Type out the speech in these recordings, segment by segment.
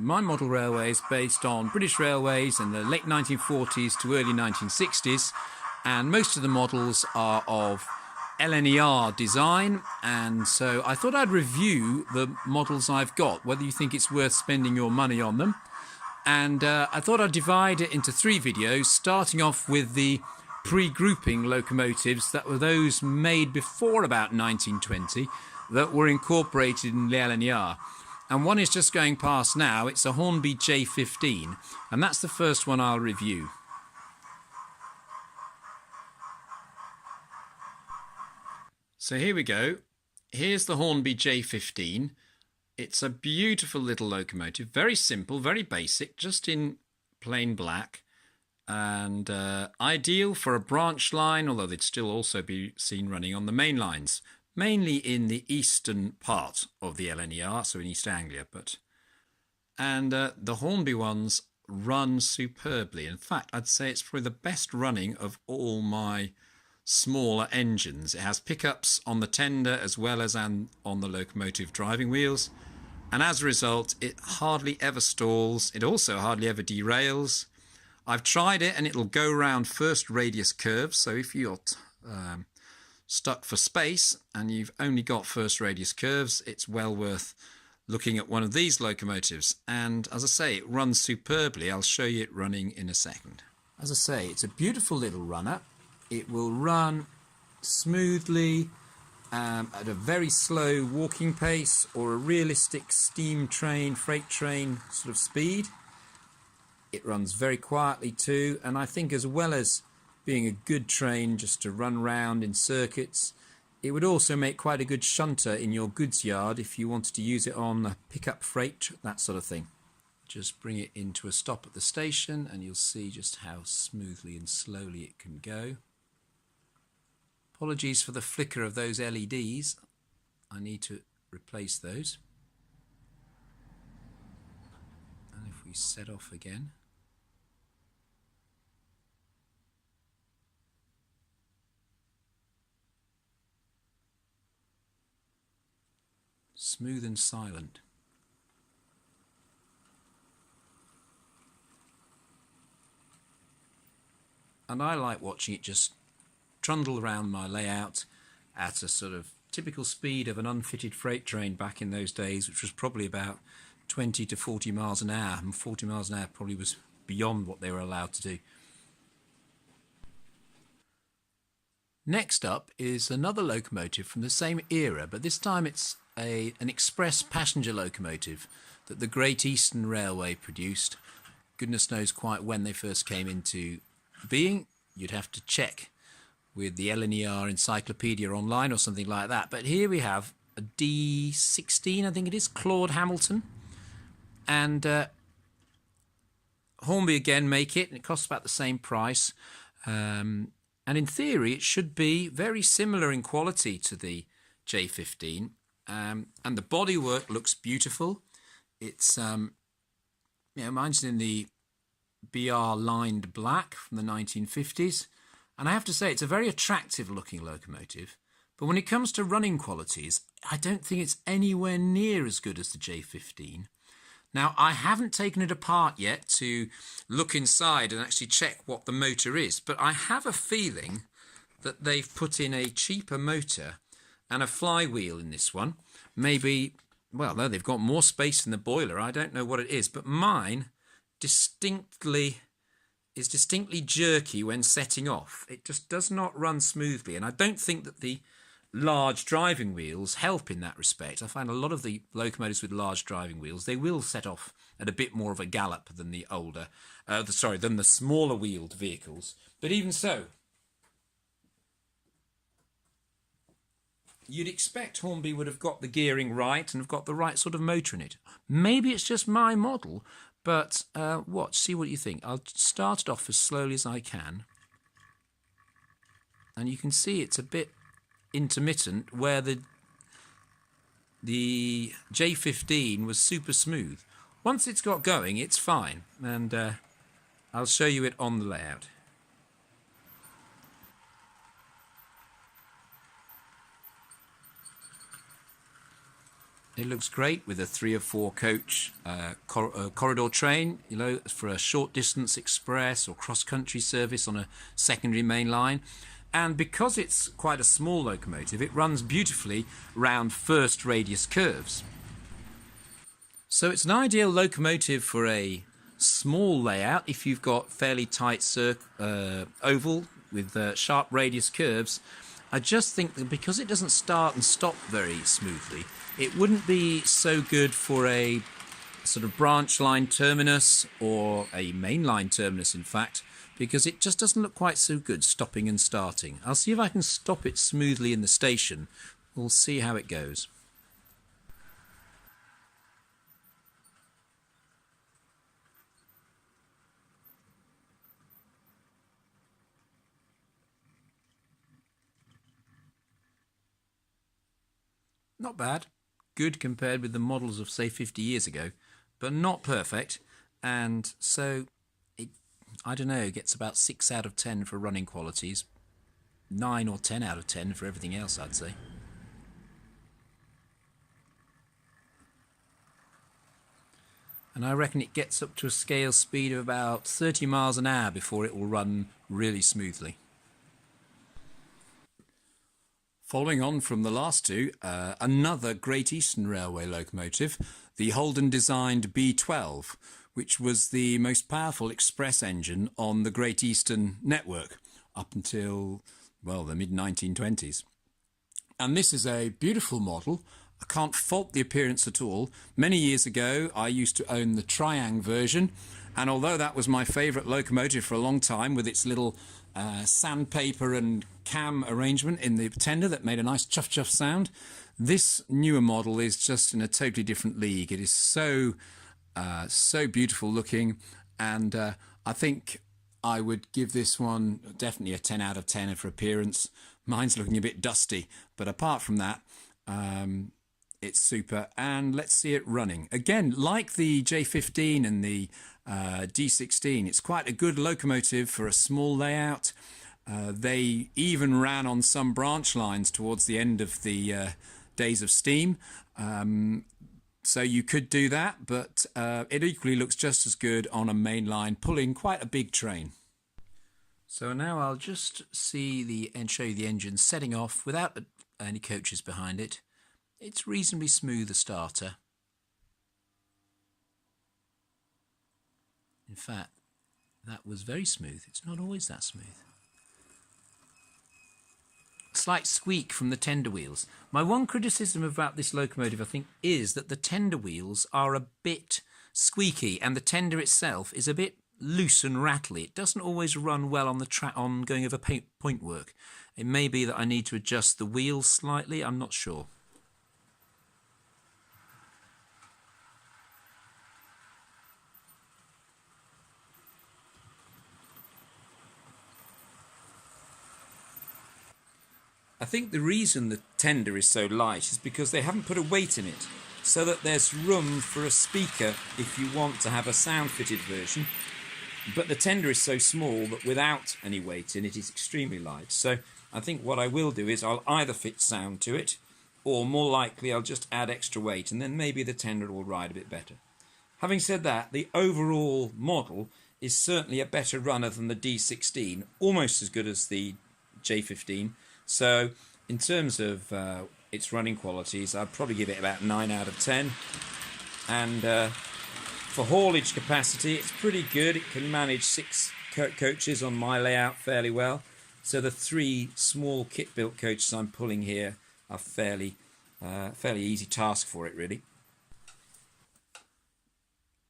My model railway is based on British Railways in the late 1940s to early 1960s, and most of the models are of LNER design, and so I thought I'd review the models I've got, whether you think it's worth spending your money on them. And I thought I'd divide it into 3 videos, starting off with the pre-grouping locomotives that were those made before about 1920 that were incorporated in the LNER. And one is just going past now. It's a Holden B12, and that's the first one I'll review. So here we go. Here's the Holden B12. It's a beautiful little locomotive, very simple, very basic, just in plain black, and ideal for a branch line, although they'd still also be seen running on the main lines, mainly in the eastern part of the LNER, so in East Anglia. And the Hornby ones run superbly. In fact, I'd say it's probably the best running of all my smaller engines. It has pickups on the tender as well as on the locomotive driving wheels, and as a result it hardly ever stalls. It also hardly ever derails. I've tried it and it'll go around first radius curves, so if you're stuck for space and you've only got first radius curves, it's well worth looking at one of these locomotives. And as I say, it runs superbly. I'll show you it running in a second. As I say, it's a beautiful little runner. It will run smoothly at a very slow walking pace or a realistic steam train, freight train sort of speed. It runs very quietly too, and I think as well as being a good train just to run round in circuits, it would also make quite a good shunter in your goods yard if you wanted to use it on a pickup freight, that sort of thing. Just bring it into a stop at the station and you'll see just how smoothly and slowly it can go. Apologies for the flicker of those LEDs. I need to replace those. And if we set off again. Smooth and silent. And I like watching it just trundle around my layout at a sort of typical speed of an unfitted freight train back in those days, which was probably about 20 to 40 miles an hour, and 40 miles an hour probably was beyond what they were allowed to do. Next up is another locomotive from the same era, but this time it's an express passenger locomotive that the Great Eastern Railway produced. Goodness knows quite when they first came into being. You'd have to check with the LNER encyclopedia online or something like that. But here we have a D16, I think it is, Claude Hamilton. And Hornby again make it, and it costs about the same price. And in theory, it should be very similar in quality to the J15. And the bodywork looks beautiful. It's, mine's in the BR lined black from the 1950s. And I have to say, it's a very attractive looking locomotive. But when it comes to running qualities, I don't think it's anywhere near as good as the J15. Now, I haven't taken it apart yet to look inside and actually check what the motor is, but I have a feeling that they've put in a cheaper motor and a flywheel in this one. Maybe, well, no, they've got more space in the boiler. I don't know what it is, but mine is distinctly jerky when setting off. It just does not run smoothly, and I don't think that the large driving wheels help in that respect. I find a lot of the locomotives with large driving wheels, they will set off at a bit more of a gallop than the than the smaller wheeled vehicles. But even so, you'd expect Hornby would have got the gearing right and have got the right sort of motor in it. Maybe it's just my model, but see what you think. I'll start it off as slowly as I can. And you can see it's a bit intermittent, where the J15 was super smooth. Once it's got going, it's fine, and I'll show you it on the layout. It looks great with a 3 or 4 coach corridor train, you know, for a short distance express or cross-country service on a secondary main line. And because it's quite a small locomotive, it runs beautifully round first radius curves. So it's an ideal locomotive for a small layout if you've got fairly tight oval with sharp radius curves. I just think that because it doesn't start and stop very smoothly, it wouldn't be so good for a sort of branch line terminus or a main line terminus, in fact, because it just doesn't look quite so good stopping and starting. I'll see if I can stop it smoothly in the station. We'll see how it goes. Not bad. Good compared with the models of, say, 50 years ago, but not perfect. And so, I don't know, gets about 6 out of 10 for running qualities. 9 or 10 out of 10 for everything else, I'd say. And I reckon it gets up to a scale speed of about 30 miles an hour before it will run really smoothly. Following on from the last two, another Great Eastern Railway locomotive, the Holden designed B12, which was the most powerful express engine on the Great Eastern network up until, well, the mid-1920s. And this is a beautiful model. I can't fault the appearance at all. Many years ago, I used to own the Triang version, and although that was my favourite locomotive for a long time with its little sandpaper and cam arrangement in the tender that made a nice chuff chuff sound, this newer model is just in a totally different league. It is so beautiful looking, and I think I would give this one definitely a 10 out of 10 for appearance. Mine's looking a bit dusty, but apart from that, it's super. And let's see it running. Again, like the J15 and the D16, it's quite a good locomotive for a small layout. They even ran on some branch lines towards the end of the days of steam. So you could do that, but it equally looks just as good on a main line, pulling quite a big train. So now I'll just see and show you the engine setting off without any coaches behind it. It's reasonably smooth, a starter. In fact, that was very smooth. It's not always that smooth. A slight squeak from the tender wheels. My one criticism about this locomotive, I think, is that the tender wheels are a bit squeaky and the tender itself is a bit loose and rattly. It doesn't always run well on the track on going over point work. It may be that I need to adjust the wheels slightly. I'm not sure. I think the reason the tender is so light is because they haven't put a weight in it, so that there's room for a speaker if you want to have a sound fitted version. But the tender is so small that without any weight in it, it's extremely light. So I think what I will do is I'll either fit sound to it, or more likely I'll just add extra weight, and then maybe the tender will ride a bit better. Having said that, the overall model is certainly a better runner than the D16, almost as good as the J15. So in terms of its running qualities, I'd probably give it about 9 out of 10. And for haulage capacity, it's pretty good. It can manage 6 coaches on my layout fairly well. So the 3 small kit-built coaches I'm pulling here are fairly easy task for it, really.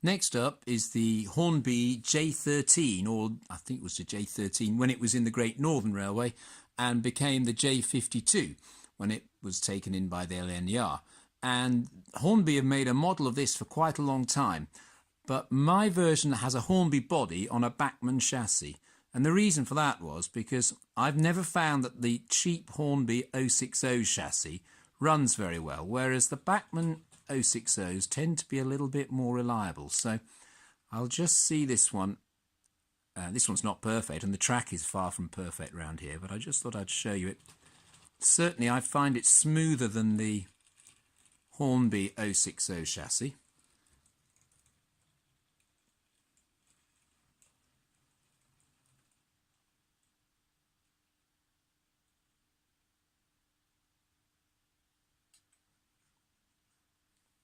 Next up is the Hornby J13, or I think it was the J13 when it was in the Great Northern Railway, and became the J52 when it was taken in by the LNER. And Hornby have made a model of this for quite a long time, but my version has a Hornby body on a Bachmann chassis. And the reason for that was because I've never found that the cheap Hornby 060 chassis runs very well, whereas the Bachmann 060s tend to be a little bit more reliable. So I'll just see this one. This one's not perfect, and the track is far from perfect round here, but I just thought I'd show you it. Certainly I find it smoother than the Hornby 060 chassis.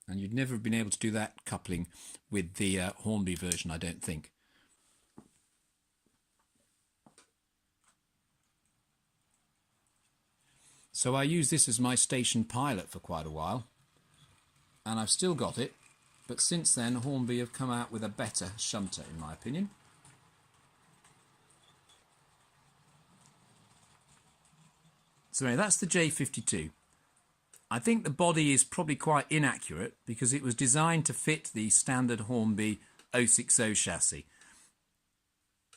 And you'd never have been able to do that coupling with the Hornby version, I don't think. So I used this as my station pilot for quite a while, and I've still got it, but since then Hornby have come out with a better shunter, in my opinion. So anyway, that's the J52. I think the body is probably quite inaccurate because it was designed to fit the standard Hornby 060 chassis.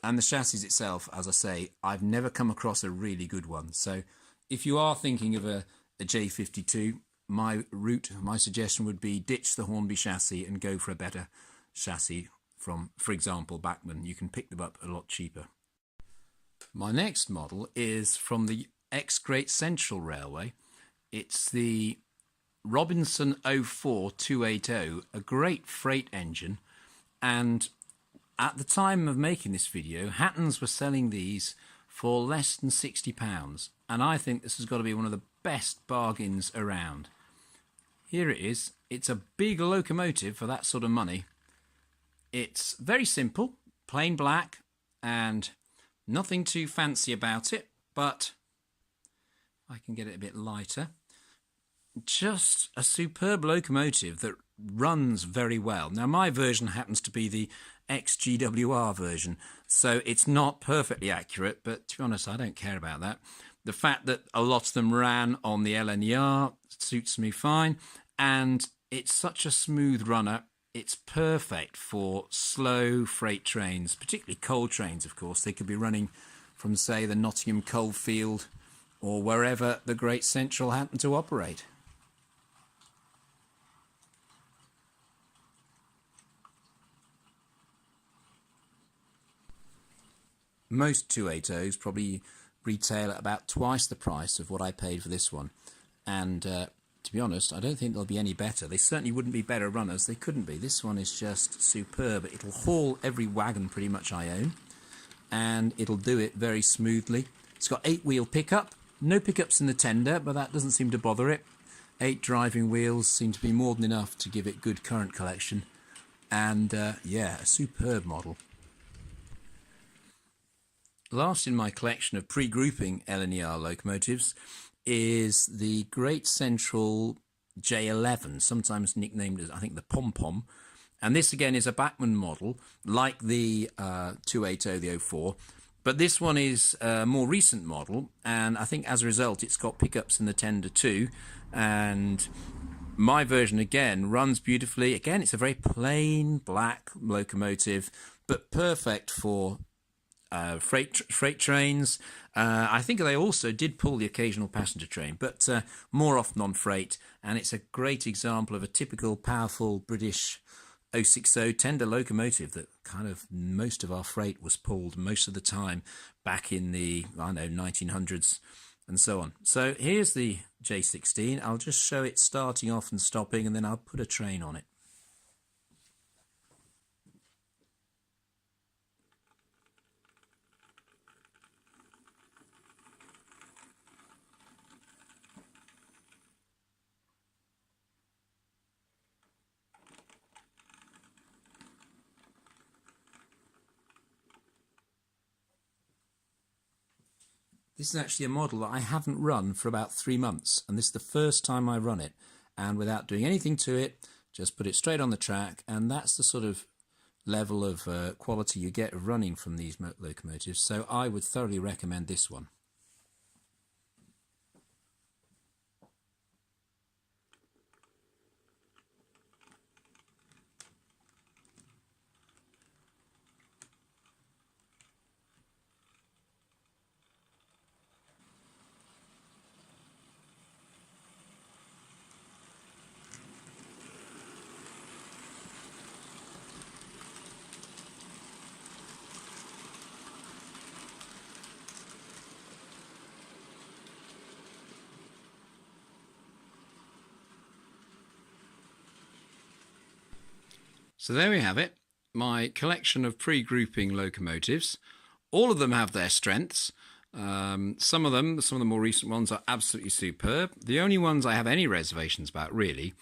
And the chassis itself, as I say, I've never come across a really good one. So if you are thinking of a J52, my suggestion would be ditch the Hornby chassis and go for a better chassis from, for example, Bachmann. You can pick them up a lot cheaper. My next model is from the ex-Great Central Railway. It's the Robinson 04 280, a great freight engine, and at the time of making this video, Hattons were selling these for less than £60, and I think this has got to be one of the best bargains around. Here it is. It's a big locomotive for that sort of money. It's very simple, plain black, and nothing too fancy about it, but I can get it a bit lighter. Just a superb locomotive that runs very well. Now my version happens to be the XGWR version, so it's not perfectly accurate, but to be honest, I don't care about that. The fact that a lot of them ran on the LNER suits me fine, and it's such a smooth runner. It's perfect for slow freight trains, particularly coal trains, of course. They could be running from, say, the Nottingham coalfield or wherever the Great Central happened to operate. Most 280s probably retail at about twice the price of what I paid for this one, and to be honest, I don't think they'll be any better. They certainly wouldn't be better runners. They couldn't be. This one is just superb. It'll haul every wagon pretty much I own, and it'll do it very smoothly. It's got 8-wheel pickup. No pickups in the tender, but that doesn't seem to bother it. 8 driving wheels seem to be more than enough to give it good current collection, and yeah, a superb model. Last in my collection of pre-grouping LNER locomotives is the Great Central J11, sometimes nicknamed as, I think, the Pom-Pom. And this again is a Bachmann model, like the 280, the 04. But this one is a more recent model, and I think as a result it's got pickups in the tender too. And my version again runs beautifully. Again, it's a very plain black locomotive, but perfect for freight trains. I think they also did pull the occasional passenger train, but more often on freight, and it's a great example of a typical powerful British 060 tender locomotive that kind of most of our freight was pulled most of the time back in the, I don't know, 1900s and so on. So here's the J16. I'll just show it starting off and stopping, and then I'll put a train on it. This is actually a model that I haven't run for about 3 months, and this is the first time I run it, and without doing anything to it, just put it straight on the track, and that's the sort of level of quality you get of running from these locomotives, so I would thoroughly recommend this one. So there we have it, my collection of pre-grouping locomotives. All of them have their strengths. Some of the more recent ones are absolutely superb. The only ones I have any reservations about really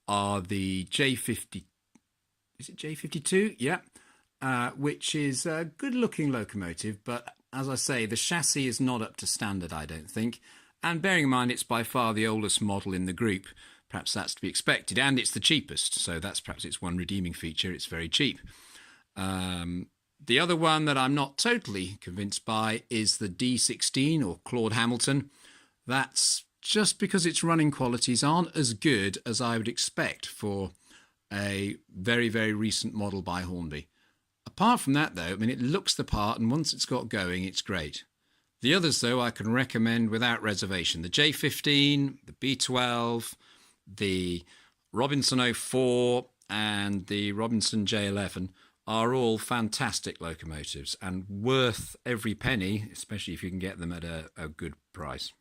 are the J50. Is it J52? Yeah. Which is a good looking locomotive, but as I say, the chassis is not up to standard, I don't think. And bearing in mind it's by far the oldest model in the group, perhaps that's to be expected, and it's the cheapest, so that's perhaps its one redeeming feature, it's very cheap. The other one that I'm not totally convinced by is the D16 or Claude Hamilton. That's just because its running qualities aren't as good as I would expect for a very, very recent model by Hornby. Apart from that, though, I mean, it looks the part, and once it's got going, it's great. The others, though, I can recommend without reservation. The J15, the B12, the Robinson 04, and the Robinson J11 are all fantastic locomotives and worth every penny, especially if you can get them at a good price.